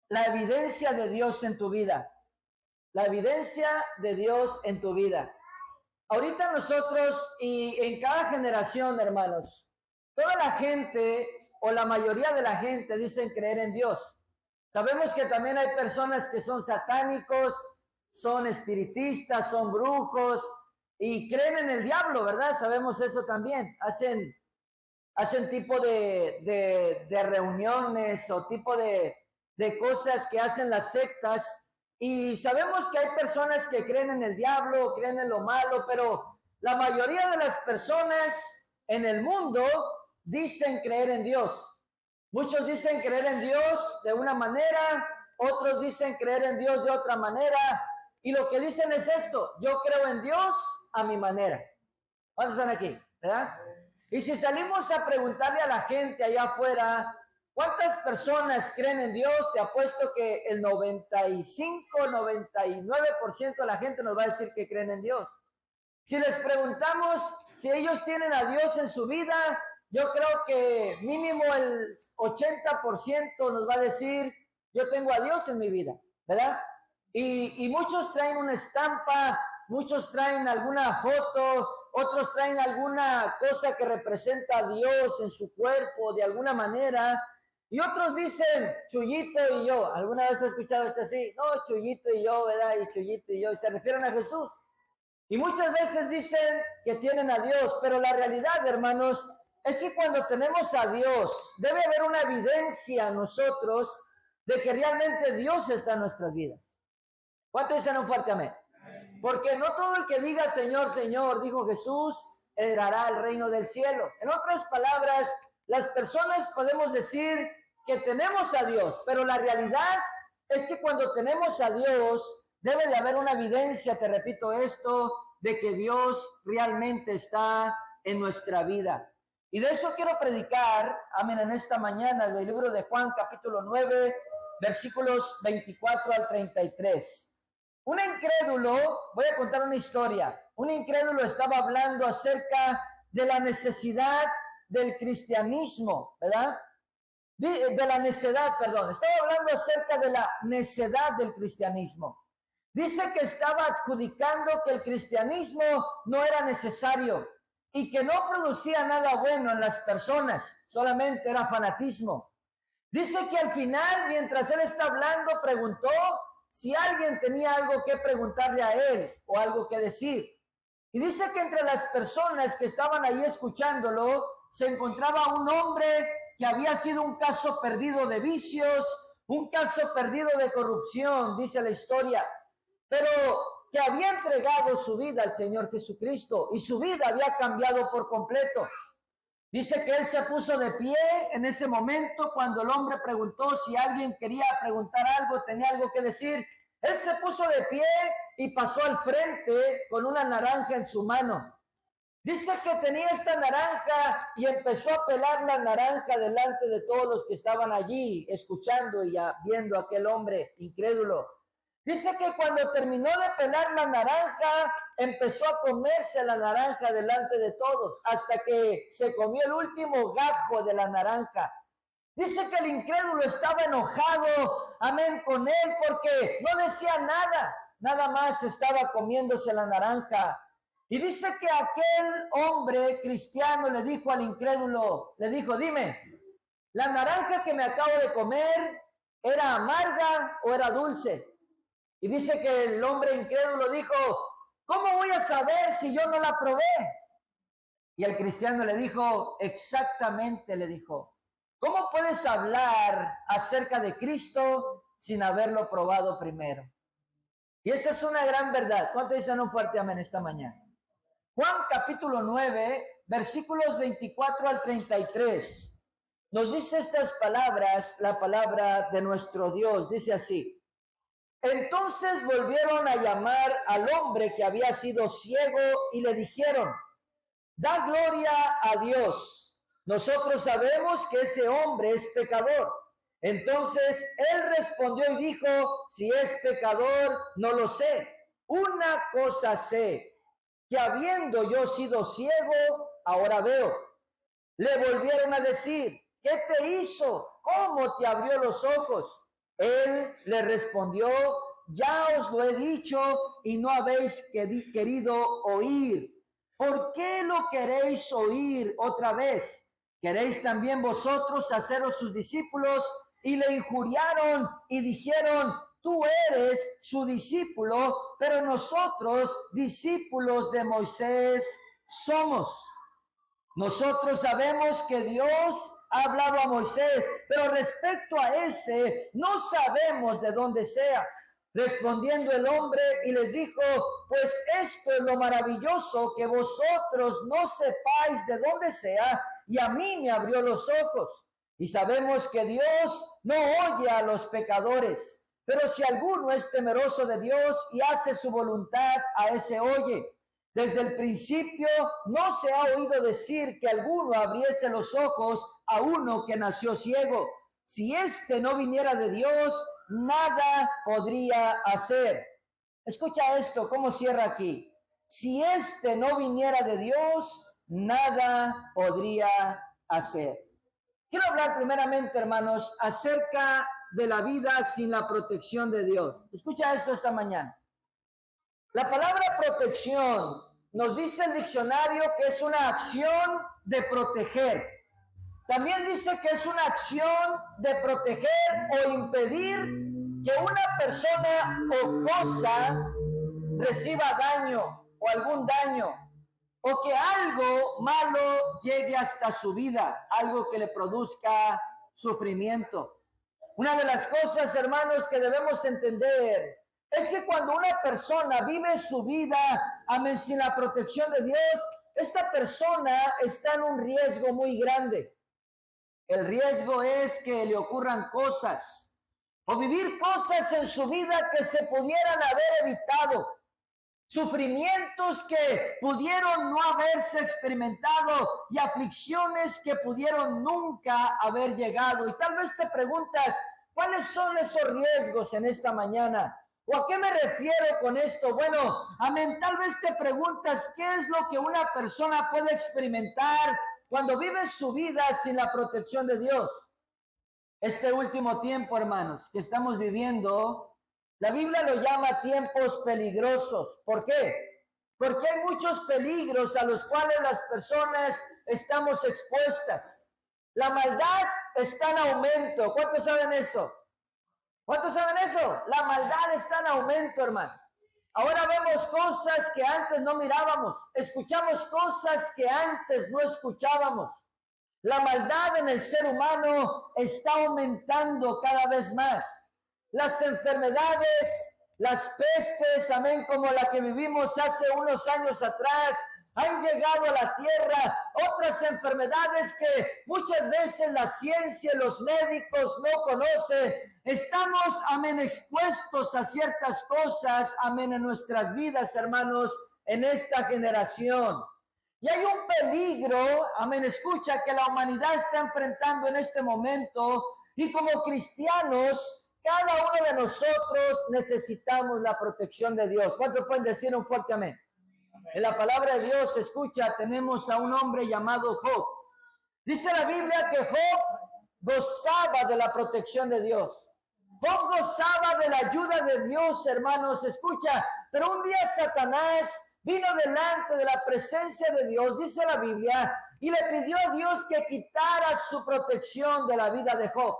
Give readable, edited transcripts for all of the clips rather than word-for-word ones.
la evidencia de Dios en tu vida. La evidencia de Dios en tu vida. Ahorita nosotros y en cada generación, hermanos, toda la gente o la mayoría de la gente dicen creer en Dios. Sabemos que también hay personas que son satánicos, son espiritistas, son brujos y creen en el diablo, ¿verdad? Sabemos eso también. Hacen tipo de reuniones o tipo de cosas que hacen las sectas. Y sabemos que hay personas que creen en el diablo, creen en lo malo, pero la mayoría de las personas en el mundo dicen creer en Dios. Muchos dicen creer en Dios de una manera, otros dicen creer en Dios de otra manera, y lo que dicen es esto: yo creo en Dios a mi manera. ¿Cuántos están aquí? ¿Verdad? Y si salimos a preguntarle a la gente allá afuera, ¿cuántas personas creen en Dios? Te apuesto que el 95, 99% de la gente nos va a decir que creen en Dios. Si les preguntamos si ellos tienen a Dios en su vida, yo creo que mínimo el 80% nos va a decir, yo tengo a Dios en mi vida, ¿verdad? Y muchos traen una estampa, muchos traen alguna foto, otros traen alguna cosa que representa a Dios en su cuerpo de alguna manera, y otros dicen Chuyito y yo. ¿Alguna vez has escuchado esto así? No, Chuyito y yo, ¿verdad? Y Chuyito y yo, y se refieren a Jesús. Y muchas veces dicen que tienen a Dios, pero la realidad, hermanos, es que cuando tenemos a Dios, debe haber una evidencia en nosotros de que realmente Dios está en nuestras vidas. ¿Cuántos dicen un fuerte amén? Porque no todo el que diga Señor, Señor, dijo Jesús, heredará el reino del cielo. En otras palabras, las personas podemos decir que tenemos a Dios, pero la realidad es que cuando tenemos a Dios, debe de haber una evidencia, te repito esto, de que Dios realmente está en nuestra vida. Y de eso quiero predicar, amén, en esta mañana, del libro de Juan, capítulo 9, versículos 24 al 33. Un incrédulo, voy a contar una historia. Un incrédulo estaba hablando acerca de la necesidad del cristianismo, ¿verdad? De la necedad, perdón. Estaba hablando acerca de la necedad del cristianismo. Dice que estaba adjudicando que el cristianismo no era necesario y que no producía nada bueno en las personas, solamente era fanatismo. Dice que al final, mientras él está hablando, preguntó si alguien tenía algo que preguntarle a él o algo que decir. Y dice que entre las personas que estaban ahí escuchándolo, se encontraba un hombre que había sido un caso perdido de vicios, un caso perdido de corrupción, dice la historia, pero que había entregado su vida al Señor Jesucristo y su vida había cambiado por completo. Dice que él se puso de pie en ese momento cuando el hombre preguntó si alguien quería preguntar algo, tenía algo que decir. Él se puso de pie y pasó al frente con una naranja en su mano. Dice que tenía esta naranja y empezó a pelar la naranja delante de todos los que estaban allí escuchando y viendo a aquel hombre incrédulo. Dice que cuando terminó de pelar la naranja, empezó a comerse la naranja delante de todos, hasta que se comió el último gajo de la naranja. Dice que el incrédulo estaba enojado, amén, con él, porque no decía nada, nada más estaba comiéndose la naranja. Y dice que aquel hombre cristiano le dijo al incrédulo, le dijo, dime, ¿la naranja que me acabo de comer era amarga o era dulce? Y dice que el hombre incrédulo dijo, ¿cómo voy a saber si yo no la probé? Y el cristiano le dijo, exactamente, le dijo, ¿cómo puedes hablar acerca de Cristo sin haberlo probado primero? Y esa es una gran verdad. ¿Cuántos dicen un fuerte amén esta mañana? Juan capítulo 9, versículos 24 al 33. Nos dice estas palabras, la palabra de nuestro Dios. Dice así. Entonces volvieron a llamar al hombre que había sido ciego y le dijeron, da gloria a Dios. Nosotros sabemos que ese hombre es pecador. Entonces él respondió y dijo, si es pecador, no lo sé. Una cosa sé, que habiendo yo sido ciego, ahora veo. Le volvieron a decir, ¿qué te hizo? ¿Cómo te abrió los ojos? Él le respondió: ya os lo he dicho y no habéis querido oír. ¿Por qué lo queréis oír otra vez? ¿Queréis también vosotros haceros sus discípulos? Y le injuriaron y dijeron: tú eres su discípulo, pero nosotros discípulos de Moisés somos. Nosotros sabemos que Dios ha hablado a Moisés, pero respecto a ese no sabemos de dónde sea. Respondiendo el hombre y les dijo: pues esto es lo maravilloso, que vosotros no sepáis de dónde sea, y a mí me abrió los ojos. Y sabemos que Dios no oye a los pecadores, pero si alguno es temeroso de Dios y hace su voluntad, a ese oye. Desde el principio no se ha oído decir que alguno abriese los ojos a uno que nació ciego. Si éste no viniera de Dios, nada podría hacer. Escucha esto, cómo cierra aquí. Si éste no viniera de Dios, nada podría hacer. Quiero hablar primeramente, hermanos, acerca de la vida sin la protección de Dios. Escucha esto esta mañana. La palabra protección nos dice el diccionario que es una acción de proteger. También dice que es una acción de proteger o impedir que una persona o cosa reciba daño o algún daño, o que algo malo llegue hasta su vida, algo que le produzca sufrimiento. Una de las cosas, hermanos, que debemos entender es que cuando una persona vive su vida, amén, sin la protección de Dios, esta persona está en un riesgo muy grande. El riesgo es que le ocurran cosas o vivir cosas en su vida que se pudieran haber evitado. Sufrimientos que pudieron no haberse experimentado y aflicciones que pudieron nunca haber llegado. Y tal vez te preguntas, ¿cuáles son esos riesgos en esta mañana? ¿O a qué me refiero con esto? Bueno, amén, tal vez te preguntas, ¿qué es lo que una persona puede experimentar cuando vive su vida sin la protección de Dios? Este último tiempo, hermanos, que estamos viviendo, la Biblia lo llama tiempos peligrosos. ¿Por qué? Porque hay muchos peligros a los cuales las personas estamos expuestas. La maldad está en aumento. ¿Cuántos saben eso? ¿Cuántos saben eso? La maldad está en aumento, hermanos. Ahora vemos cosas que antes no mirábamos. Escuchamos cosas que antes no escuchábamos. La maldad en el ser humano está aumentando cada vez más. Las enfermedades, las pestes, amén, como la que vivimos hace unos años atrás, han llegado a la tierra. Otras enfermedades que muchas veces la ciencia y los médicos no conocen. Estamos, amén, expuestos a ciertas cosas, amén, en nuestras vidas, hermanos, en esta generación. Y hay un peligro, amén, escucha, que la humanidad está enfrentando en este momento, y como cristianos, cada uno de nosotros necesitamos la protección de Dios. ¿Cuántos pueden decir un fuerte amén? En la palabra de Dios, escucha, tenemos a un hombre llamado Job. Dice la Biblia que Job gozaba de la protección de Dios. Job gozaba de la ayuda de Dios, hermanos, escucha, pero un día Satanás vino delante de la presencia de Dios, dice la Biblia, y le pidió a Dios que quitara su protección de la vida de Job.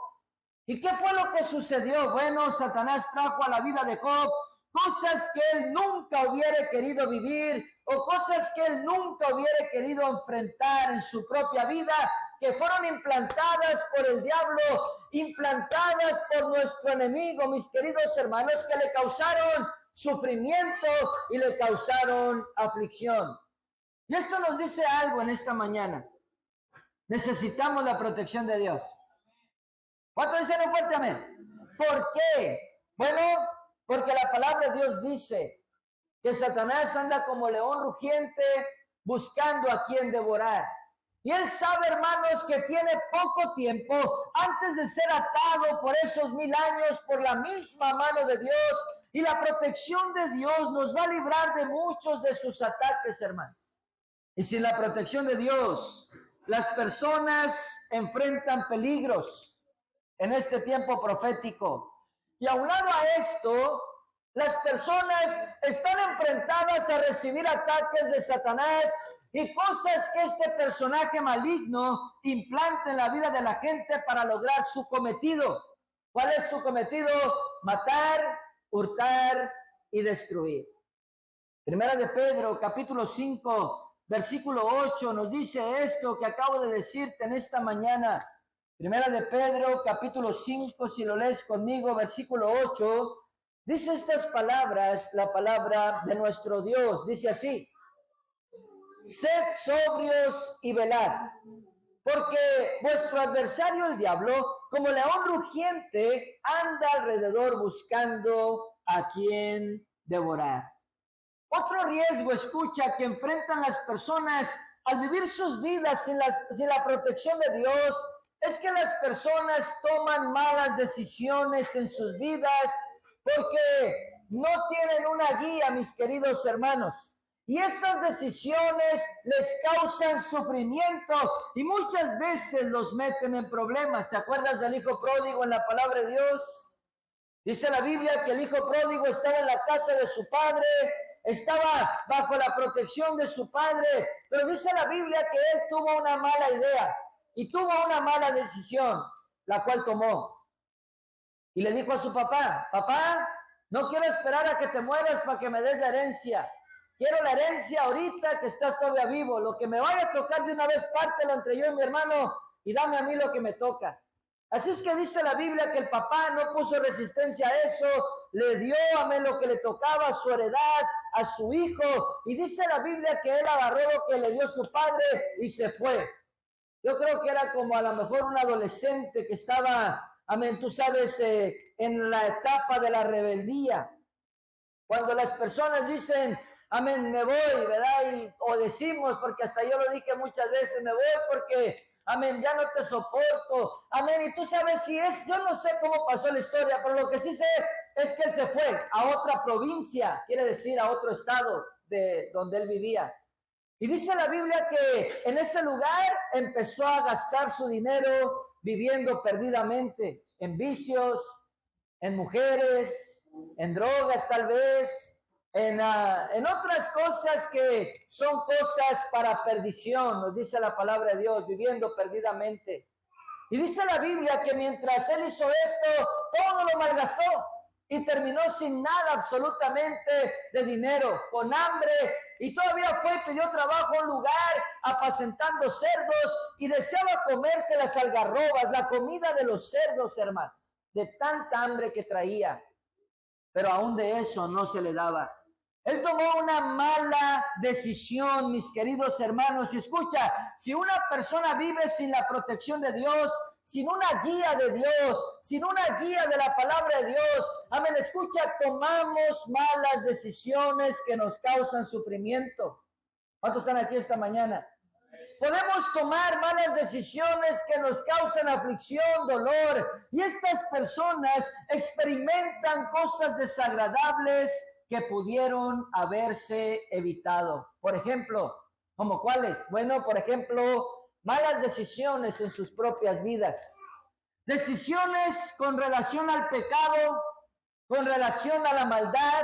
¿Y qué fue lo que sucedió? Bueno, Satanás trajo a la vida de Job cosas que él nunca hubiera querido vivir, o cosas que él nunca hubiera querido enfrentar en su propia vida, que fueron implantadas por el diablo, implantadas por nuestro enemigo, mis queridos hermanos, que le causaron sufrimiento y le causaron aflicción. Y esto nos dice algo en esta mañana. Necesitamos la protección de Dios. ¿Cuántos dicen un fuerte amén? ¿Por qué? Bueno, porque la palabra de Dios dice que Satanás anda como león rugiente buscando a quien devorar. Y él sabe, hermanos, que tiene poco tiempo antes de ser atado por esos 1000 años por la misma mano de Dios. Y la protección de Dios nos va a librar de muchos de sus ataques, hermanos. Y sin la protección de Dios, las personas enfrentan peligros en este tiempo profético. Y aunado a esto, las personas están enfrentadas a recibir ataques de Satanás y cosas que este personaje maligno implanta en la vida de la gente para lograr su cometido. ¿Cuál es su cometido? Matar, hurtar y destruir. Primera de Pedro, capítulo 5, versículo 8, nos dice esto que acabo de decirte en esta mañana. Primera de Pedro, capítulo 5, si lo lees conmigo, versículo 8, dice estas palabras, la palabra de nuestro Dios, dice así: sed sobrios y velad, porque vuestro adversario el diablo, como león rugiente, anda alrededor buscando a quien devorar. Otro riesgo, escucha, que enfrentan las personas al vivir sus vidas sin la protección de Dios, es que las personas toman malas decisiones en sus vidas porque no tienen una guía, mis queridos hermanos. Y esas decisiones les causan sufrimiento y muchas veces los meten en problemas. ¿Te acuerdas del hijo pródigo en la palabra de Dios? Dice la Biblia que el hijo pródigo estaba en la casa de su padre, estaba bajo la protección de su padre, pero dice la Biblia que él tuvo una mala idea y tuvo una mala decisión, la cual tomó. Y le dijo a su papá: papá, no quiero esperar a que te mueras para que me des la herencia. Quiero la herencia ahorita que estás todavía vivo. Lo que me vaya a tocar de una vez, pártelo entre yo y mi hermano y dame a mí lo que me toca. Así es que dice la Biblia que el papá no puso resistencia a eso, le dio a mí lo que le tocaba, su heredad, a su hijo. Y dice la Biblia que él agarró lo que le dio su padre y se fue. Yo creo que era como a lo mejor un adolescente que estaba, amén, tú sabes, en la etapa de la rebeldía. Cuando las personas dicen, amén, me voy, ¿verdad? O decimos, porque hasta yo lo dije muchas veces, me voy porque, amén, ya no te soporto, amén. Y tú sabes si es, yo no sé cómo pasó la historia, pero lo que sí sé es que él se fue a otra provincia, quiere decir a otro estado de donde él vivía. Y dice la Biblia que en ese lugar empezó a gastar su dinero viviendo perdidamente en vicios, en mujeres, en drogas tal vez, en otras cosas que son cosas para perdición, nos dice la palabra de Dios, viviendo perdidamente. Y dice la Biblia que mientras él hizo esto, todo lo malgastó y terminó sin nada absolutamente de dinero, con hambre, y todavía fue y pidió trabajo a un lugar apacentando cerdos y deseaba comerse las algarrobas, la comida de los cerdos, hermanos, de tanta hambre que traía, pero aún de eso no se le daba. Él tomó una mala decisión, mis queridos hermanos. Y escucha, si una persona vive sin la protección de Dios, sin una guía de Dios, sin una guía de la palabra de Dios, amén, escucha, tomamos malas decisiones que nos causan sufrimiento. ¿Cuántos están aquí esta mañana? Podemos tomar malas decisiones que nos causan aflicción, dolor, y estas personas experimentan cosas desagradables que pudieron haberse evitado. Por ejemplo, ¿como cuáles? Bueno, por ejemplo, malas decisiones en sus propias vidas. Decisiones con relación al pecado, con relación a la maldad,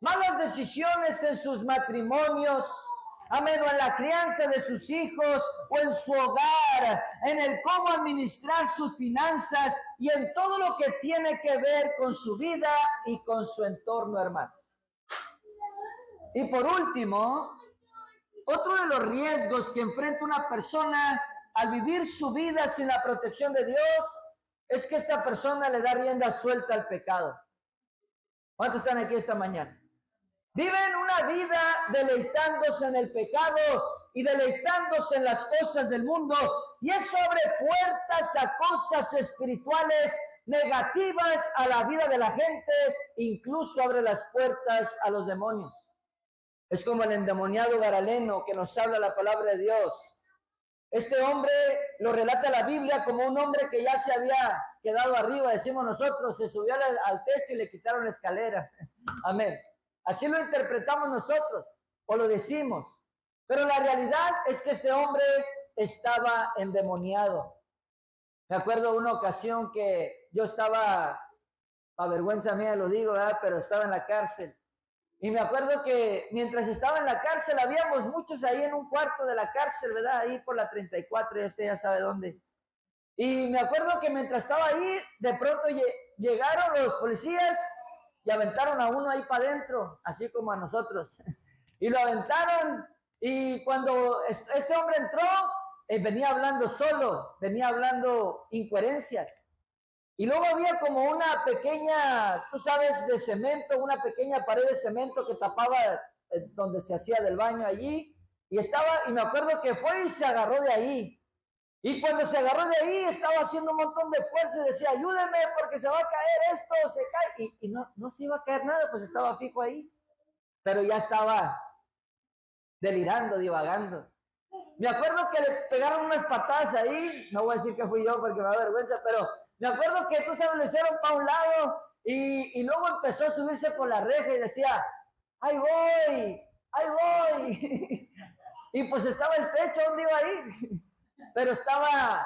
malas decisiones en sus matrimonios, amén, o en la crianza de sus hijos, o en su hogar, en el cómo administrar sus finanzas y en todo lo que tiene que ver con su vida y con su entorno, hermano. Y por último, otro de los riesgos que enfrenta una persona al vivir su vida sin la protección de Dios es que esta persona le da rienda suelta al pecado. ¿Cuántos están aquí esta mañana? Viven una vida deleitándose en el pecado y deleitándose en las cosas del mundo, y eso abre puertas a cosas espirituales negativas a la vida de la gente, incluso abre las puertas a los demonios. Es como el endemoniado Garaleno que nos habla la palabra de Dios. Este hombre lo relata la Biblia como un hombre que ya se había quedado arriba, decimos nosotros, se subió al techo y le quitaron la escalera. Amén. Así lo interpretamos nosotros, o lo decimos. Pero la realidad es que este hombre estaba endemoniado. Me acuerdo una ocasión que yo estaba a vergüenza mía lo digo, ¿verdad? Pero estaba en la cárcel. Y me acuerdo que mientras estaba en la cárcel, habíamos muchos ahí en un cuarto de la cárcel, ¿verdad? Ahí por la 34, usted ya sabe dónde. Y me acuerdo que mientras estaba ahí, de pronto llegaron los policías y aventaron a uno ahí para adentro, así como a nosotros. Y lo aventaron, y cuando este hombre entró, venía hablando solo, venía hablando incoherencias. Y luego había como una pequeña, tú sabes, de cemento, una pequeña pared de cemento que tapaba donde se hacía del baño allí. Y me acuerdo que fue y se agarró de ahí. Y cuando se agarró de ahí, estaba haciendo un montón de fuerza y decía, ayúdenme porque se va a caer esto, se cae. Y no se iba a caer nada, pues estaba fijo ahí. Pero ya estaba delirando, divagando. Me acuerdo que le pegaron unas patadas ahí, no voy a decir que fui yo porque me da vergüenza, pero me acuerdo que, tú sabes, le hicieron para un lado y luego empezó a subirse por la reja y decía, ¡ahí voy! ¡Ahí voy! Y pues estaba el techo donde iba ahí, pero estaba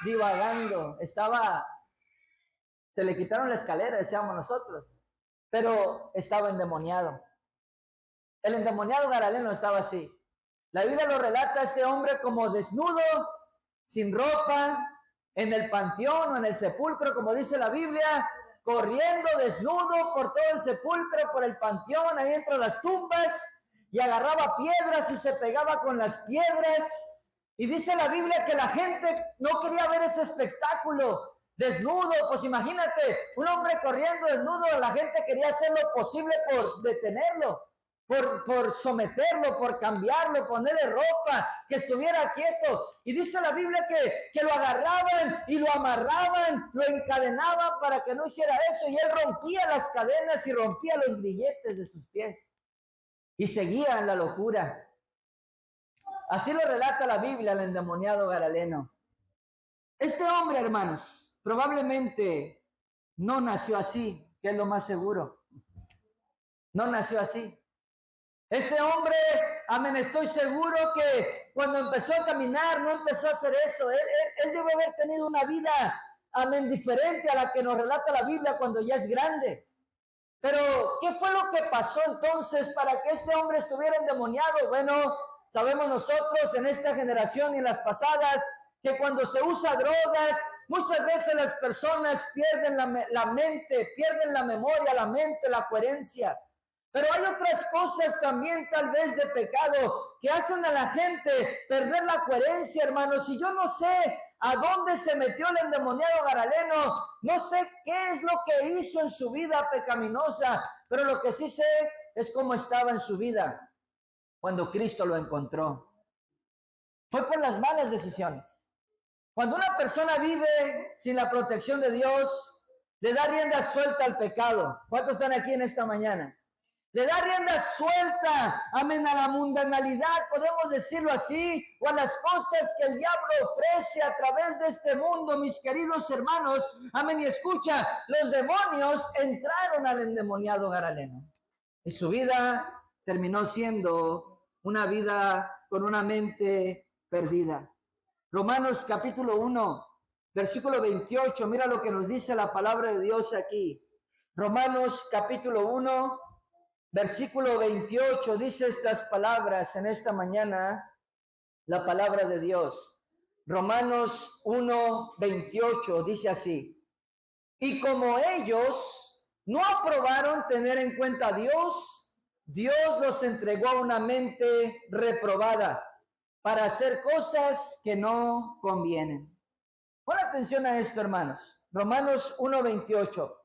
divagando, se le quitaron la escalera, decíamos nosotros, pero estaba endemoniado. El endemoniado Garaleno estaba así. La Biblia lo relata a este hombre como desnudo, sin ropa, en el panteón o en el sepulcro, como dice la Biblia, corriendo desnudo por todo el sepulcro, por el panteón, ahí entre las tumbas, y agarraba piedras y se pegaba con las piedras. Y dice la Biblia que la gente no quería ver ese espectáculo desnudo. Pues imagínate, un hombre corriendo desnudo, la gente quería hacer lo posible por detenerlo. Por someterlo, por cambiarlo, ponerle ropa, que estuviera quieto. Y dice la Biblia que lo agarraban y lo amarraban, lo encadenaban para que no hiciera eso. Y él rompía las cadenas y rompía los grilletes de sus pies. Y seguía en la locura. Así lo relata la Biblia, el endemoniado Garaleno. Este hombre, hermanos, probablemente no nació así, que es lo más seguro. No nació así. Este hombre, amén, estoy seguro que cuando empezó a caminar no empezó a hacer eso. Él debe haber tenido una vida, amén, diferente a la que nos relata la Biblia cuando ya es grande. Pero, ¿qué fue lo que pasó entonces para que este hombre estuviera endemoniado? Bueno, sabemos nosotros en esta generación y en las pasadas que cuando se usa drogas, muchas veces las personas pierden la mente, pierden la memoria, la mente, la coherencia. Pero hay otras cosas también tal vez de pecado que hacen a la gente perder la coherencia, hermanos. Y yo no sé a dónde se metió el endemoniado Garaleno, no sé qué es lo que hizo en su vida pecaminosa, pero lo que sí sé es cómo estaba en su vida cuando Cristo lo encontró. Fue por las malas decisiones. Cuando una persona vive sin la protección de Dios, le da rienda suelta al pecado. ¿Cuántos están aquí en esta mañana? Le da rienda suelta, amén, a la mundanalidad, podemos decirlo así, o a las cosas que el diablo ofrece a través de este mundo, mis queridos hermanos. Amén, y escucha, los demonios entraron al endemoniado Garaleno. Y su vida terminó siendo una vida con una mente perdida. Romanos capítulo 1, versículo 28, mira lo que nos dice la palabra de Dios aquí. Romanos capítulo 1, versículo 28 dice estas palabras en esta mañana, la palabra de Dios. Romanos 1, 28 dice así. Y como ellos no aprobaron tener en cuenta a Dios, Dios los entregó a una mente reprobada para hacer cosas que no convienen. Pon atención a esto, hermanos. Romanos 1, 28.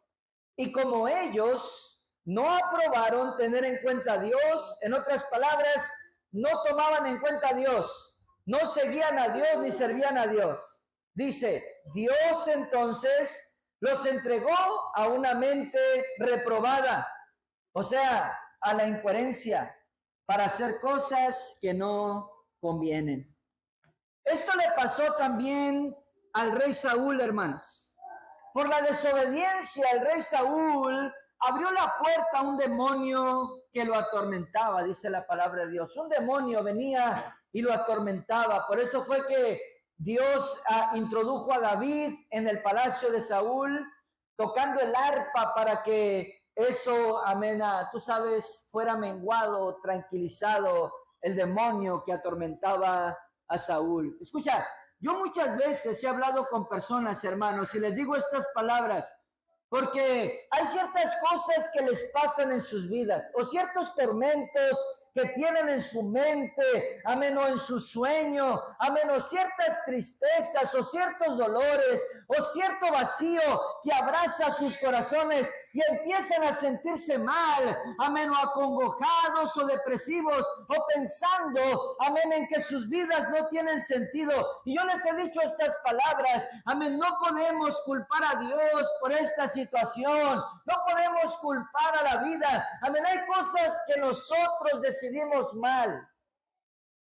Y como ellos no aprobaron tener en cuenta a Dios, en otras palabras, no tomaban en cuenta a Dios, no seguían a Dios ni servían a Dios. Dice, Dios entonces los entregó a una mente reprobada, o sea, a la incoherencia, para hacer cosas que no convienen. Esto le pasó también al rey Saúl, hermanos. Por la desobediencia, el rey Saúl abrió la puerta a un demonio que lo atormentaba, dice la palabra de Dios. Un demonio venía y lo atormentaba. Por eso fue que Dios introdujo a David en el palacio de Saúl tocando el arpa para que eso, amén, tú sabes, fuera menguado, tranquilizado el demonio que atormentaba a Saúl. Escucha, yo muchas veces he hablado con personas, hermanos, y les digo estas palabras, porque hay ciertas cosas que les pasan en sus vidas, o ciertos tormentos que tienen en su mente, amén, o en su sueño, amén, o ciertas tristezas, o ciertos dolores, o cierto vacío que abraza sus corazones y empiezan a sentirse mal, amén, o acongojados o depresivos, o pensando, amén, en que sus vidas no tienen sentido. Y yo les he dicho estas palabras, amén, no podemos culpar a Dios por esta situación, no podemos culpar a la vida, amén, hay cosas que nosotros decidimos mal.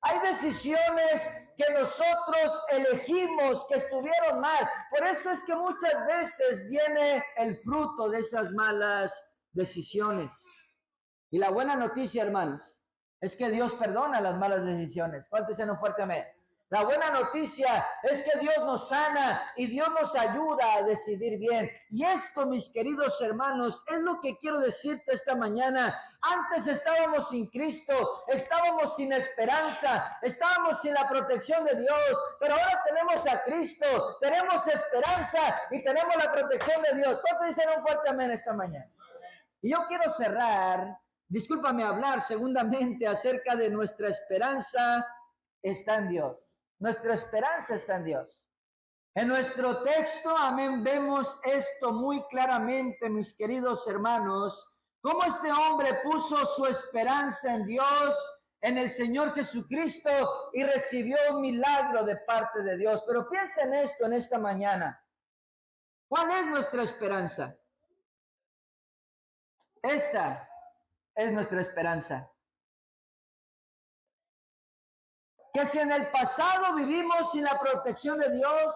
Hay decisiones que nosotros elegimos que estuvieron mal. Por eso es que muchas veces viene el fruto de esas malas decisiones. Y la buena noticia, hermanos, es que Dios perdona las malas decisiones. ¿Cuántos dicen un fuerte amén? La buena noticia es que Dios nos sana y Dios nos ayuda a decidir bien. Y esto, mis queridos hermanos, es lo que quiero decirte esta mañana. Antes estábamos sin Cristo, estábamos sin esperanza, estábamos sin la protección de Dios, pero ahora tenemos a Cristo, tenemos esperanza y tenemos la protección de Dios. ¿Cuántos dicen un fuerte amén esta mañana? Y yo quiero cerrar, discúlpame, hablar segundamente acerca de nuestra esperanza está en Dios. Nuestra esperanza está en Dios. En nuestro texto, amén, vemos esto muy claramente, mis queridos hermanos, cómo este hombre puso su esperanza en Dios, en el Señor Jesucristo, y recibió un milagro de parte de Dios. Pero piensa en esto en esta mañana. ¿Cuál es nuestra esperanza? Esta es nuestra esperanza. Que si en el pasado vivimos sin la protección de Dios,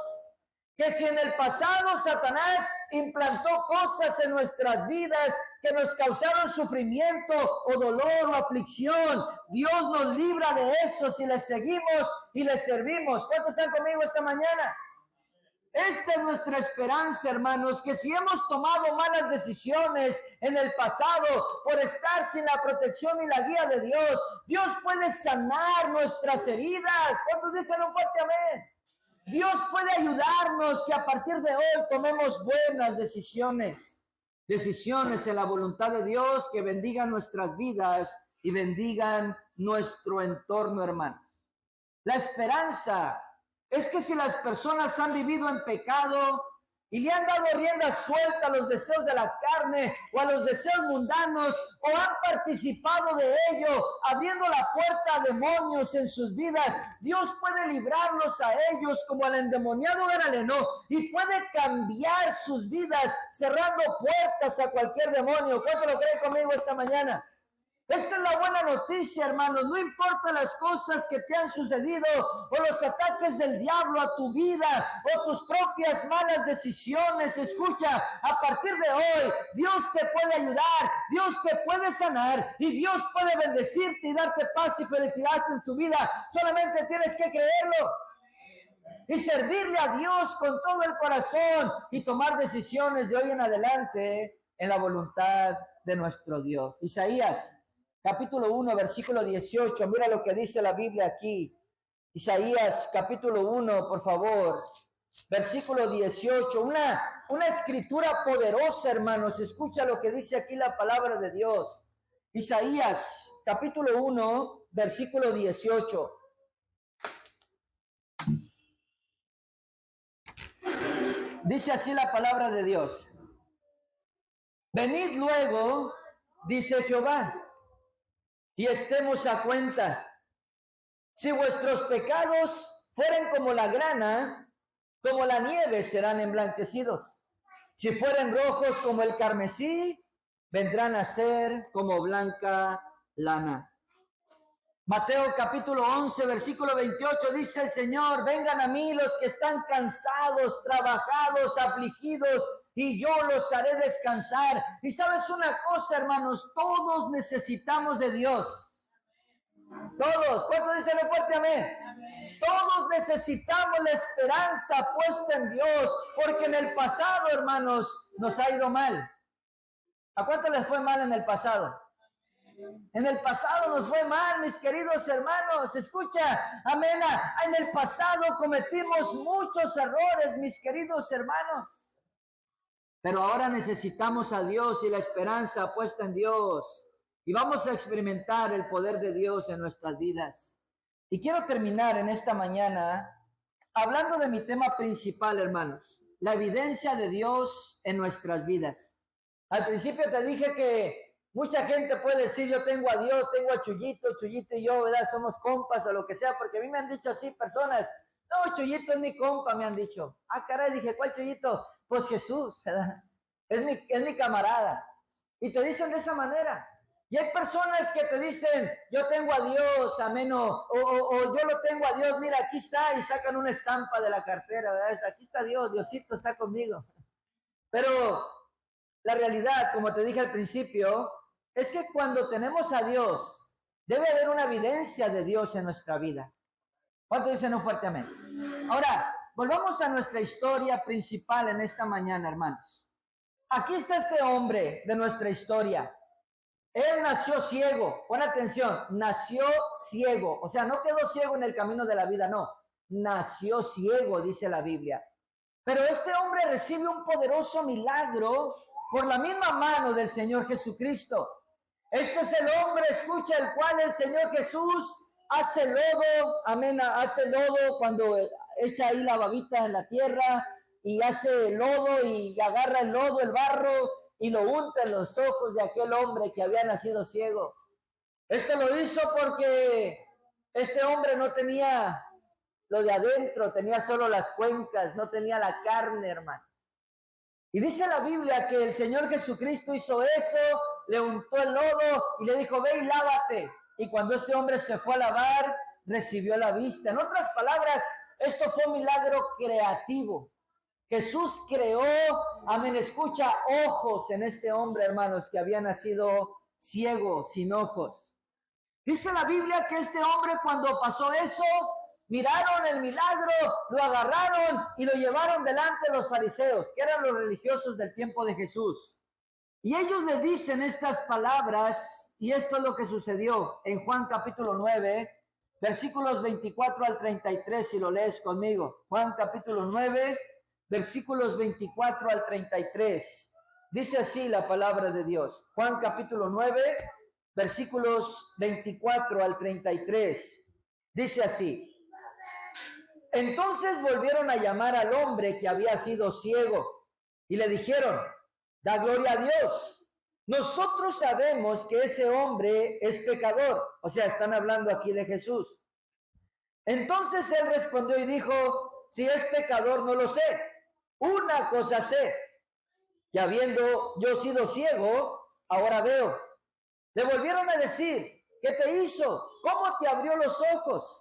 que si en el pasado Satanás implantó cosas en nuestras vidas que nos causaron sufrimiento o dolor o aflicción, Dios nos libra de eso si le seguimos y le servimos. ¿Cuántos están conmigo esta mañana? Esta es nuestra esperanza, hermanos, que si hemos tomado malas decisiones en el pasado por estar sin la protección y la guía de Dios, Dios puede sanar nuestras heridas. ¿Cuántos dicen un fuerte amén? Dios puede ayudarnos que a partir de hoy tomemos buenas decisiones. Decisiones en la voluntad de Dios que bendigan nuestras vidas y bendigan nuestro entorno, hermanos. La esperanza es que si las personas han vivido en pecado y le han dado rienda suelta a los deseos de la carne o a los deseos mundanos, o han participado de ello, abriendo la puerta a demonios en sus vidas, Dios puede librarlos a ellos como al endemoniado Gadareno y puede cambiar sus vidas cerrando puertas a cualquier demonio. ¿Cuánto lo creen conmigo esta mañana? Esta es la buena noticia, hermanos. No importa las cosas que te han sucedido o los ataques del diablo a tu vida o tus propias malas decisiones. Escucha, a partir de hoy, Dios te puede ayudar, Dios te puede sanar y Dios puede bendecirte y darte paz y felicidad en tu vida. Solamente tienes que creerlo y servirle a Dios con todo el corazón y tomar decisiones de hoy en adelante en la voluntad de nuestro Dios. Isaías capítulo 1, versículo 18. Mira lo que dice la Biblia aquí. Isaías, capítulo 1, por favor. Versículo 18. Una escritura poderosa, hermanos. Escucha lo que dice aquí la palabra de Dios. Isaías, capítulo 1, versículo 18. Dice así la palabra de Dios. Venid luego, dice Jehová, y estemos a cuenta. Si vuestros pecados fueren como la grana, como la nieve serán emblanquecidos. Si fueren rojos como el carmesí, vendrán a ser como blanca lana. Mateo capítulo 11, versículo 28 dice el Señor, vengan a mí los que están cansados, trabajados, afligidos, y yo los haré descansar. Y sabes una cosa, hermanos, todos necesitamos de Dios. Todos. ¿Cuántos dicen fuerte amén? Todos necesitamos la esperanza puesta en Dios, porque en el pasado, hermanos, nos ha ido mal. ¿A cuánto les fue mal en el pasado? En el pasado nos fue mal, mis queridos hermanos. Escucha, amén. En el pasado cometimos muchos errores, mis queridos hermanos. Pero ahora necesitamos a Dios y la esperanza puesta en Dios. Y vamos a experimentar el poder de Dios en nuestras vidas. Y quiero terminar en esta mañana hablando de mi tema principal, hermanos. La evidencia de Dios en nuestras vidas. Al principio te dije que mucha gente puede decir, yo tengo a Dios, tengo a Chuyito y yo, ¿verdad? Somos compas o lo que sea, porque a mí me han dicho así personas, no, Chuyito es mi compa, me han dicho. Ah, caray, dije, ¿cuál Chuyito? Pues Jesús, ¿verdad? Es mi camarada. Y te dicen de esa manera. Y hay personas que te dicen, yo tengo a Dios, amén, o yo lo tengo a Dios, mira, aquí está, y sacan una estampa de la cartera, ¿verdad? Aquí está Dios, Diosito está conmigo. Pero la realidad, como te dije al principio, es que cuando tenemos a Dios, debe haber una evidencia de Dios en nuestra vida. ¿Cuánto dicen un fuerte amén? Ahora, volvamos a nuestra historia principal en esta mañana, hermanos. Aquí está este hombre de nuestra historia. Él nació ciego. Pon atención, nació ciego. O sea, no quedó ciego en el camino de la vida, no. Nació ciego, dice la Biblia. Pero este hombre recibe un poderoso milagro por la misma mano del Señor Jesucristo. Este es el hombre, escucha, el cual el Señor Jesús hace lodo, amén, hace lodo cuando echa ahí la babita en la tierra y hace lodo y agarra el lodo, el barro y lo unta en los ojos de aquel hombre que había nacido ciego. Esto lo hizo porque este hombre no tenía lo de adentro, tenía solo las cuencas, no tenía la carne, hermano. Y dice la Biblia que el Señor Jesucristo hizo eso, le untó el lodo y le dijo, ve y lávate. Y cuando este hombre se fue a lavar, recibió la vista. En otras palabras, esto fue un milagro creativo. Jesús creó, amén, escucha, ojos en este hombre, hermanos, que había nacido ciego, sin ojos. Dice la Biblia que este hombre, cuando pasó eso, miraron el milagro, lo agarraron y lo llevaron delante de los fariseos, que eran los religiosos del tiempo de Jesús. Y ellos le dicen estas palabras, y esto es lo que sucedió en Juan capítulo 9, versículos 24 al 33, si lo lees conmigo. Juan capítulo 9, versículos 24 al 33. Dice así la palabra de Dios. Juan capítulo 9, versículos 24 al 33. Dice así. Entonces volvieron a llamar al hombre que había sido ciego y le dijeron, da gloria a Dios. Nosotros sabemos que ese hombre es pecador. O sea, están hablando aquí de Jesús. Entonces él respondió y dijo, si es pecador no lo sé. Una cosa sé, que habiendo yo sido ciego, ahora veo. Le volvieron a decir, ¿qué te hizo? ¿Cómo te abrió los ojos?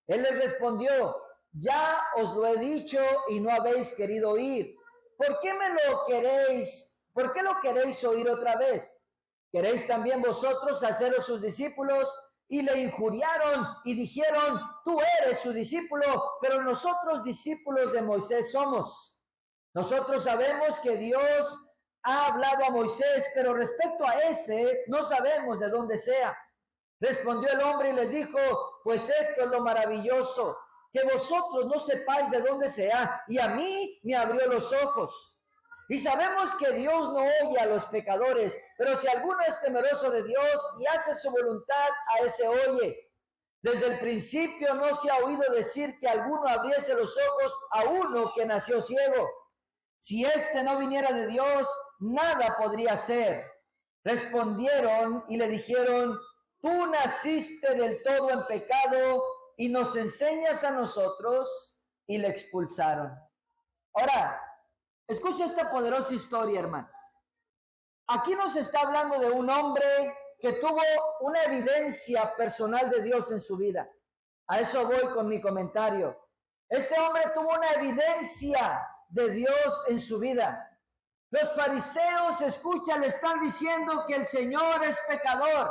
Él les respondió, ya os lo he dicho y no habéis querido oír. ¿Por qué ¿Por qué lo queréis oír otra vez? ¿Queréis también vosotros haceros sus discípulos? Y le injuriaron y dijeron, tú eres su discípulo, pero nosotros discípulos de Moisés somos. Nosotros sabemos que Dios ha hablado a Moisés, pero respecto a ese no sabemos de dónde sea. Respondió el hombre y les dijo, pues esto es lo maravilloso, que vosotros no sepáis de dónde sea, y a mí me abrió los ojos. Y sabemos que Dios no oye a los pecadores, pero si alguno es temeroso de Dios y hace su voluntad, a ese oye. Desde el principio no se ha oído decir que alguno abriese los ojos a uno que nació ciego. Si éste no viniera de Dios, nada podría ser. Respondieron y le dijeron, tú naciste del todo en pecado y nos enseñas a nosotros, y le expulsaron. Ahora, escucha esta poderosa historia, hermanos. Aquí nos está hablando de un hombre que tuvo una evidencia personal de Dios en su vida. A eso voy con mi comentario. Este hombre tuvo una evidencia de Dios en su vida. Los fariseos, escucha, le están diciendo que el Señor es pecador.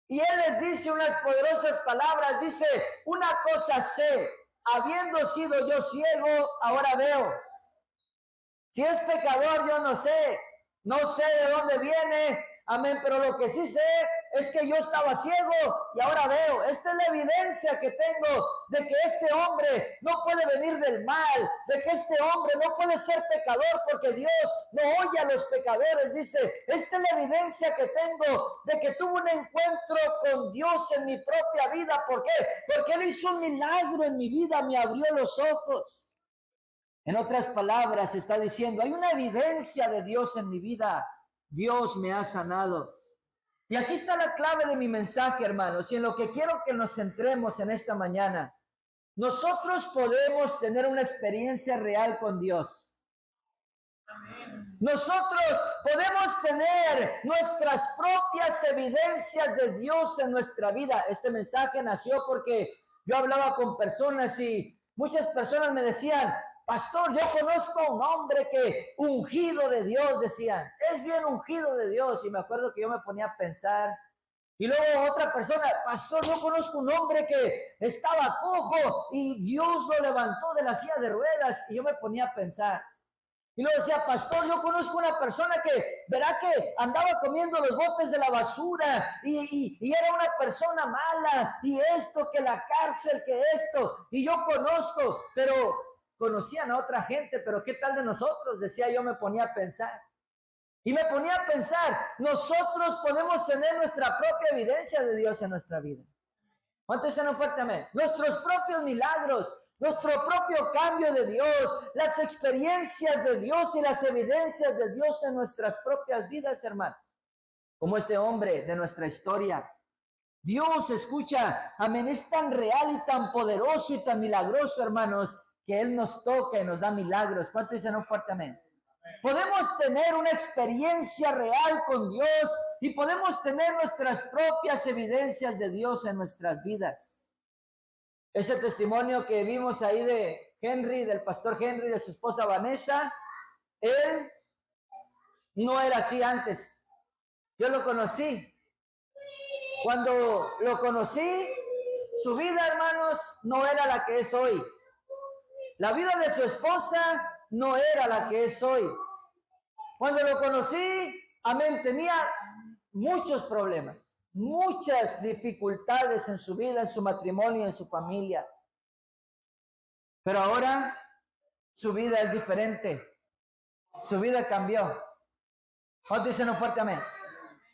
Y él les dice unas poderosas palabras, dice, una cosa sé, habiendo sido yo ciego, ahora veo. Si es pecador, yo no sé de dónde viene, amén, pero lo que sí sé es que yo estaba ciego y ahora veo. Esta es la evidencia que tengo de que este hombre no puede venir del mal, de que este hombre no puede ser pecador porque Dios no oye a los pecadores, dice. Esta es la evidencia que tengo de que tuve un encuentro con Dios en mi propia vida. ¿Por qué? Porque Él hizo un milagro en mi vida, me abrió los ojos. En otras palabras, está diciendo, hay una evidencia de Dios en mi vida. Dios me ha sanado. Y aquí está la clave de mi mensaje, hermanos, y en lo que quiero que nos centremos en esta mañana. Nosotros podemos tener una experiencia real con Dios. Nosotros podemos tener nuestras propias evidencias de Dios en nuestra vida. Este mensaje nació porque yo hablaba con personas y muchas personas me decían, pastor, yo conozco a un hombre que ungido de Dios, decían, es bien ungido de Dios. Y me acuerdo que yo me ponía a pensar. Y luego otra persona, pastor, yo conozco un hombre que estaba cojo y Dios lo levantó de la silla de ruedas. Y yo me ponía a pensar. Y luego decía, pastor, yo conozco una persona que, verá que andaba comiendo los botes de la basura y era una persona mala y esto, que la cárcel, que esto. Y yo conozco, pero conocían a otra gente, pero ¿qué tal de nosotros? Decía yo, me ponía a pensar. Y me ponía a pensar, nosotros podemos tener nuestra propia evidencia de Dios en nuestra vida. ¿Cuántos se nos fuertemente? Nuestros propios milagros, nuestro propio cambio de Dios, las experiencias de Dios y las evidencias de Dios en nuestras propias vidas, hermanos. Como este hombre de nuestra historia. Dios, escucha, amén, es tan real y tan poderoso y tan milagroso, hermanos, que Él nos toca y nos da milagros. ¿Cuántos dicen fuertemente? Podemos tener una experiencia real con Dios y podemos tener nuestras propias evidencias de Dios en nuestras vidas. Ese testimonio que vimos ahí de Henry, del pastor Henry, de su esposa Vanessa, él no era así antes. Yo lo conocí. Cuando lo conocí, su vida, hermanos, no era la que es hoy. La vida de su esposa no era la que es hoy. Cuando lo conocí, amén, tenía muchos problemas, muchas dificultades en su vida, en su matrimonio, en su familia. Pero ahora su vida es diferente. Su vida cambió. ¿Cuántos dicen fuerte amén?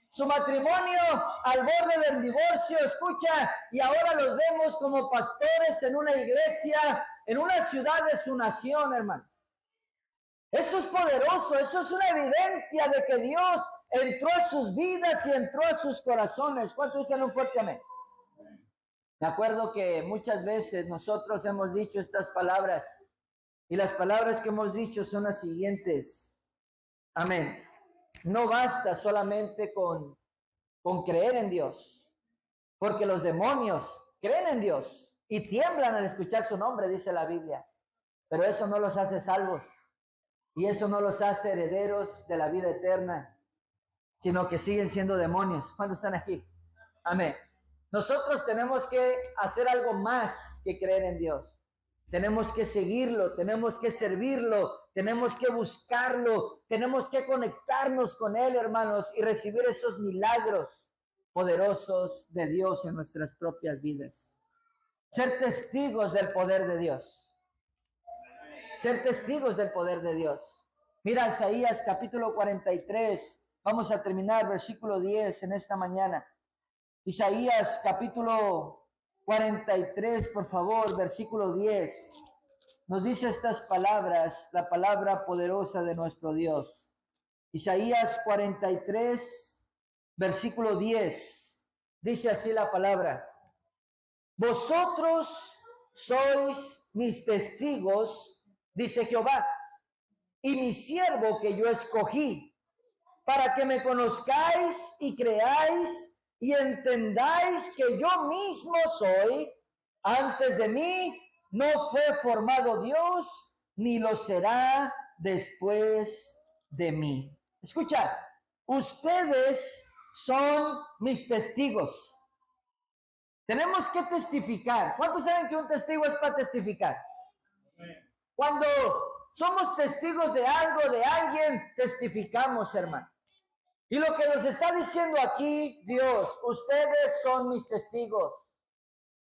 Su matrimonio al borde del divorcio, escucha, y ahora los vemos como pastores en una iglesia, en una ciudad de su nación, hermano. Eso es poderoso, eso es una evidencia de que Dios entró a sus vidas y entró a sus corazones. ¿Cuántos dicen un fuerte amén? Me acuerdo que muchas veces nosotros hemos dicho estas palabras y las palabras que hemos dicho son las siguientes. Amén. No basta solamente con creer en Dios, porque los demonios creen en Dios y tiemblan al escuchar su nombre, dice la Biblia. Pero eso no los hace salvos. Y eso no los hace herederos de la vida eterna, sino que siguen siendo demonios. ¿Cuántos están aquí? Amén. Nosotros tenemos que hacer algo más que creer en Dios. Tenemos que seguirlo, tenemos que servirlo, tenemos que buscarlo, tenemos que conectarnos con Él, hermanos, y recibir esos milagros poderosos de Dios en nuestras propias vidas. Ser testigos del poder de Dios. Ser testigos del poder de Dios. Mira Isaías capítulo 43. Vamos a terminar versículo 10 en esta mañana. Isaías capítulo 43, por favor, versículo 10. Nos dice estas palabras, la palabra poderosa de nuestro Dios. Isaías 43, versículo 10. Dice así la palabra. Vosotros sois mis testigos, dice Jehová, y mi siervo que yo escogí, para que me conozcáis y creáis y entendáis que yo mismo soy. Antes de mí no fue formado Dios, ni lo será después de mí. Escucha, ustedes son mis testigos. Tenemos que testificar. ¿Cuántos saben que un testigo es para testificar? Cuando somos testigos de algo, de alguien, testificamos, hermano. Y lo que nos está diciendo aquí Dios, ustedes son mis testigos.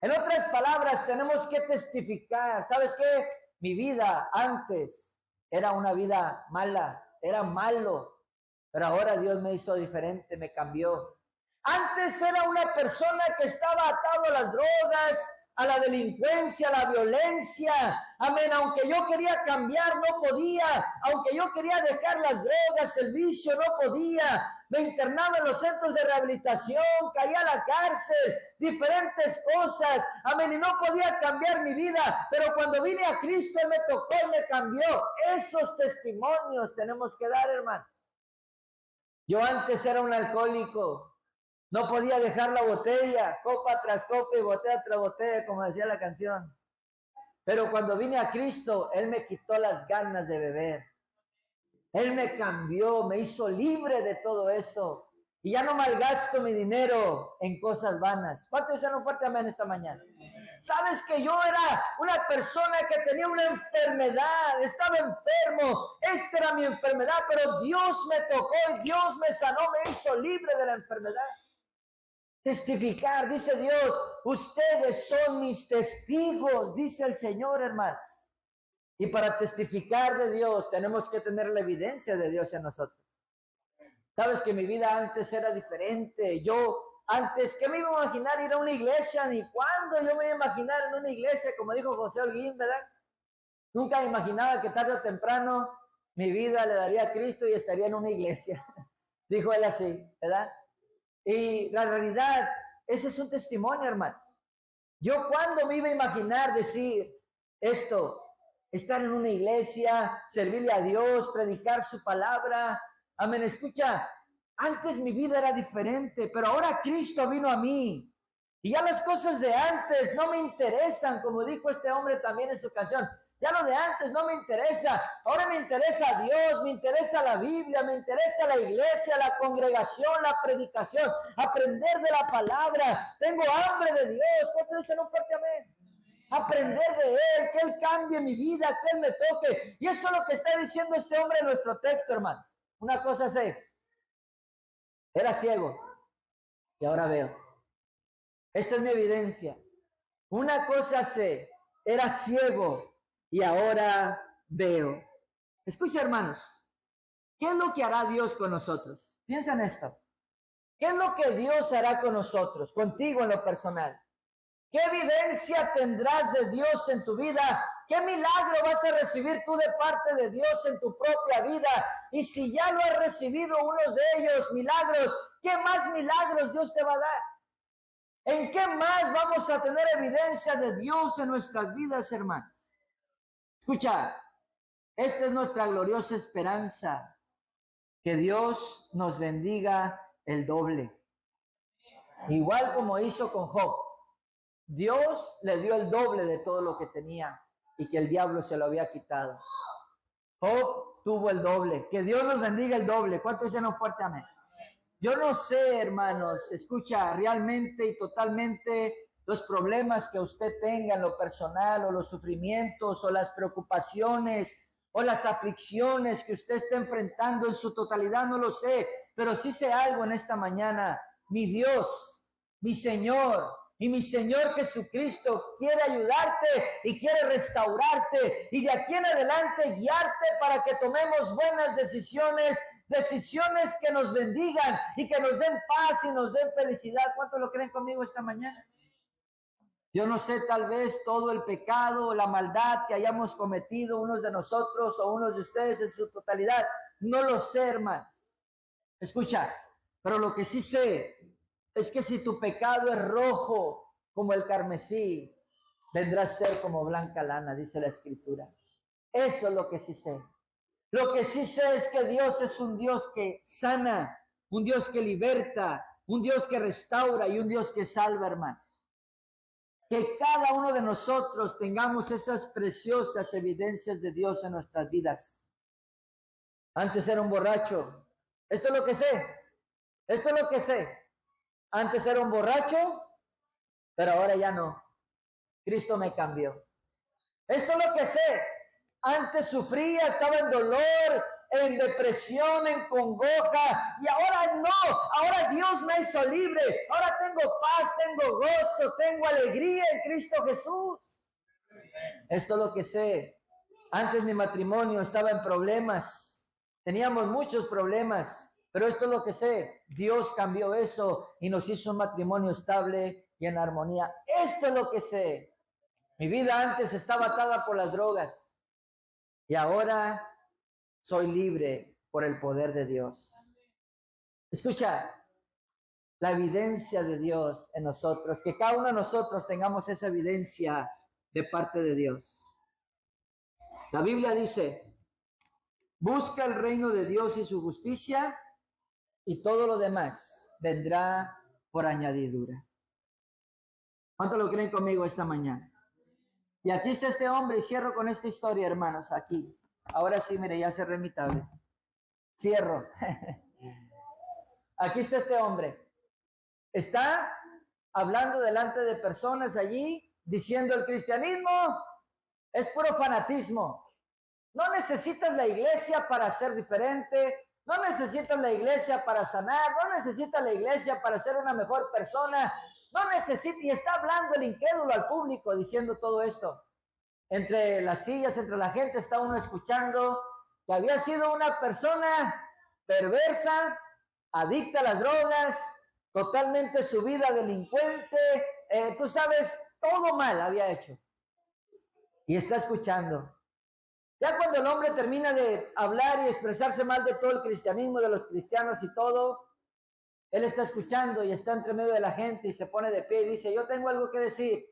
En otras palabras, tenemos que testificar. ¿Sabes qué? Mi vida antes era una vida mala, era malo, pero ahora Dios me hizo diferente, me cambió. Antes era una persona que estaba atado a las drogas, a la delincuencia, a la violencia. Amén. Aunque yo quería cambiar, no podía. Aunque yo quería dejar las drogas, el vicio, no podía. Me internaba en los centros de rehabilitación, caía a la cárcel, diferentes cosas. Amén. Y no podía cambiar mi vida. Pero cuando vine a Cristo, Él me tocó y me cambió. Esos testimonios tenemos que dar, hermano. Yo antes era un alcohólico. No podía dejar la botella, copa tras copa y botella tras botella, como decía la canción. Pero cuando vine a Cristo, Él me quitó las ganas de beber. Él me cambió, me hizo libre de todo eso. Y ya no malgasto mi dinero en cosas vanas. ¿Cuántos dicen un fuerte amén esta mañana? Sabes que yo era una persona que tenía una enfermedad, estaba enfermo. Esta era mi enfermedad, pero Dios me tocó y Dios me sanó, me hizo libre de la enfermedad. Testificar, dice Dios, ustedes son mis testigos, dice el Señor, hermanos. Y para testificar de Dios tenemos que tener la evidencia de Dios en nosotros. Sabes que mi vida antes era diferente. Yo antes, ¿qué me iba a imaginar ir a una iglesia? Ni cuándo yo me iba a imaginar en una iglesia, como dijo José Holguín, ¿verdad? Nunca imaginaba que tarde o temprano mi vida le daría a Cristo y estaría en una iglesia. Dijo él así, ¿verdad? Y la realidad, ese es un testimonio, hermanos. Yo cuando me iba a imaginar decir esto, estar en una iglesia, servirle a Dios, predicar su palabra. Amén, escucha, antes mi vida era diferente, pero ahora Cristo vino a mí. Y ya las cosas de antes no me interesan, como dijo este hombre también en su canción. Ya lo de antes no me interesa. Ahora me interesa Dios, me interesa la Biblia, me interesa la iglesia, la congregación, la predicación, aprender de la palabra. Tengo hambre de Dios. ¿Cuántos dicen un fuerte amén? Aprender de Él, que Él cambie mi vida, que Él me toque. Y eso es lo que está diciendo este hombre en nuestro texto, hermano. Una cosa sé, era ciego y ahora veo. Esta es mi evidencia. Una cosa sé, era ciego y ahora veo. Escucha, hermanos, ¿qué es lo que hará Dios con nosotros? Piensa en esto. ¿Qué es lo que Dios hará con nosotros, contigo en lo personal? ¿Qué evidencia tendrás de Dios en tu vida? ¿Qué milagro vas a recibir tú de parte de Dios en tu propia vida? Y si ya lo has recibido unos de ellos, milagros, ¿qué más milagros Dios te va a dar? ¿En qué más vamos a tener evidencia de Dios en nuestras vidas, hermanos? Escucha, esta es nuestra gloriosa esperanza, que Dios nos bendiga el doble. Igual como hizo con Job. Dios le dio el doble de todo lo que tenía y que el diablo se lo había quitado. Job tuvo el doble. Que Dios nos bendiga el doble. ¿Cuántos dicen un fuerte amén? Yo no sé, hermanos, escucha, realmente y totalmente los problemas que usted tenga en lo personal, o los sufrimientos, o las preocupaciones, o las aflicciones que usted está enfrentando en su totalidad, no lo sé, pero sí sé algo en esta mañana. Mi Dios, mi Señor y mi Señor Jesucristo quiere ayudarte y quiere restaurarte y de aquí en adelante guiarte para que tomemos buenas decisiones, decisiones que nos bendigan y que nos den paz y nos den felicidad. ¿Cuántos lo creen conmigo esta mañana? Yo no sé, tal vez todo el pecado, la maldad que hayamos cometido unos de nosotros o unos de ustedes en su totalidad. No lo sé, hermanos. Escucha, pero lo que sí sé es que si tu pecado es rojo como el carmesí, vendrá a ser como blanca lana, dice la Escritura. Eso es lo que sí sé. Lo que sí sé es que Dios es un Dios que sana, un Dios que liberta, un Dios que restaura y un Dios que salva, hermanos. Que cada uno de nosotros tengamos esas preciosas evidencias de Dios en nuestras vidas. Antes era un borracho. Esto es lo que sé. Esto es lo que sé. Antes era un borracho, pero ahora ya no. Cristo me cambió. Esto es lo que sé. Antes sufría, estaba en dolor, en depresión, en congoja, y ahora no. Ahora Dios me hizo libre. Ahora tengo paz, tengo gozo, tengo alegría en Cristo Jesús. Esto es lo que sé. Antes mi matrimonio estaba en problemas. Teníamos muchos problemas, pero esto es lo que sé. Dios cambió eso y nos hizo un matrimonio estable y en armonía. Esto es lo que sé. Mi vida antes estaba atada por las drogas y ahora soy libre por el poder de Dios. Escucha, la evidencia de Dios en nosotros, que cada uno de nosotros tengamos esa evidencia de parte de Dios. La Biblia dice, busca el reino de Dios y su justicia y todo lo demás vendrá por añadidura. ¿Cuánto lo creen conmigo esta mañana? Y aquí está este hombre, y cierro con esta historia, hermanos, aquí. Ahora sí, mire, ya cerré mi tablet. Cierro. Aquí está este hombre. Está hablando delante de personas allí, diciendo el cristianismo es puro fanatismo. No necesitas la iglesia para ser diferente, no necesitas la iglesia para sanar, no necesitas la iglesia para ser una mejor persona, no necesitas, y está hablando el incrédulo al público diciendo todo esto. Entre las sillas, entre la gente está uno escuchando que había sido una persona perversa, adicta a las drogas, totalmente su vida delincuente, tú sabes, todo mal había hecho. Y está escuchando. Ya cuando el hombre termina de hablar y expresarse mal de todo el cristianismo, de los cristianos y todo, él está escuchando y está entre medio de la gente y se pone de pie y dice, yo tengo algo que decir.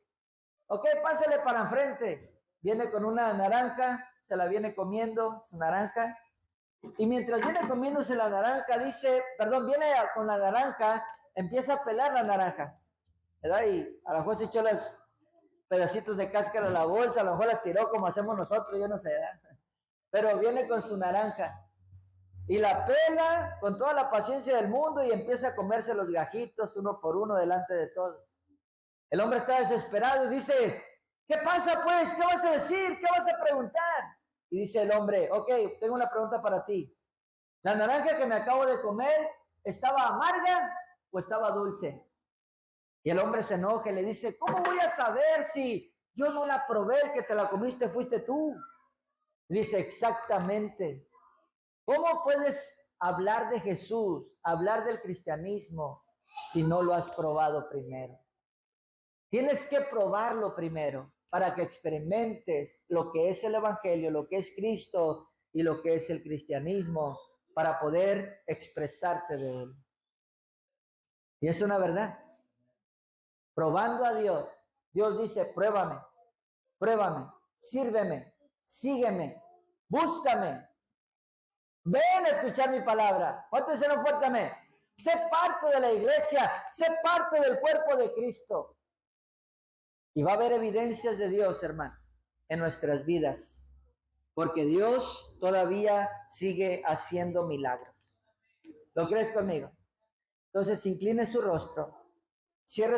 Ok, pásale para enfrente. Viene con una naranja, se la viene comiendo, su naranja. Y mientras viene comiéndose la naranja, viene con la naranja, empieza a pelar la naranja, ¿verdad? Y a lo mejor se echó los pedacitos de cáscara a la bolsa, a lo mejor las tiró como hacemos nosotros, yo no sé, ¿verdad? Pero viene con su naranja y la pela con toda la paciencia del mundo y empieza a comerse los gajitos uno por uno delante de todos. El hombre está desesperado y dice, ¿qué pasa pues? ¿Qué vas a decir? ¿Qué vas a preguntar? Y dice el hombre, ok, tengo una pregunta para ti. ¿La naranja que me acabo de comer estaba amarga o estaba dulce? Y el hombre se enoja y le dice, ¿cómo voy a saber si yo no la probé, el que te la comiste fuiste tú? Dice, exactamente. ¿Cómo puedes hablar de Jesús, hablar del cristianismo, si no lo has probado primero? Tienes que probarlo primero para que experimentes lo que es el Evangelio, lo que es Cristo y lo que es el cristianismo, para poder expresarte de él. Y es una verdad. Probando a Dios, Dios dice, pruébame, pruébame, sírveme, sígueme, búscame. Ven a escuchar mi palabra. ¿Cuántos dicen fuertemente? Sé parte de la iglesia, sé parte del cuerpo de Cristo. Y va a haber evidencias de Dios, hermanos, en nuestras vidas, porque Dios todavía sigue haciendo milagros. ¿Lo crees conmigo? Entonces, incline su rostro, cierre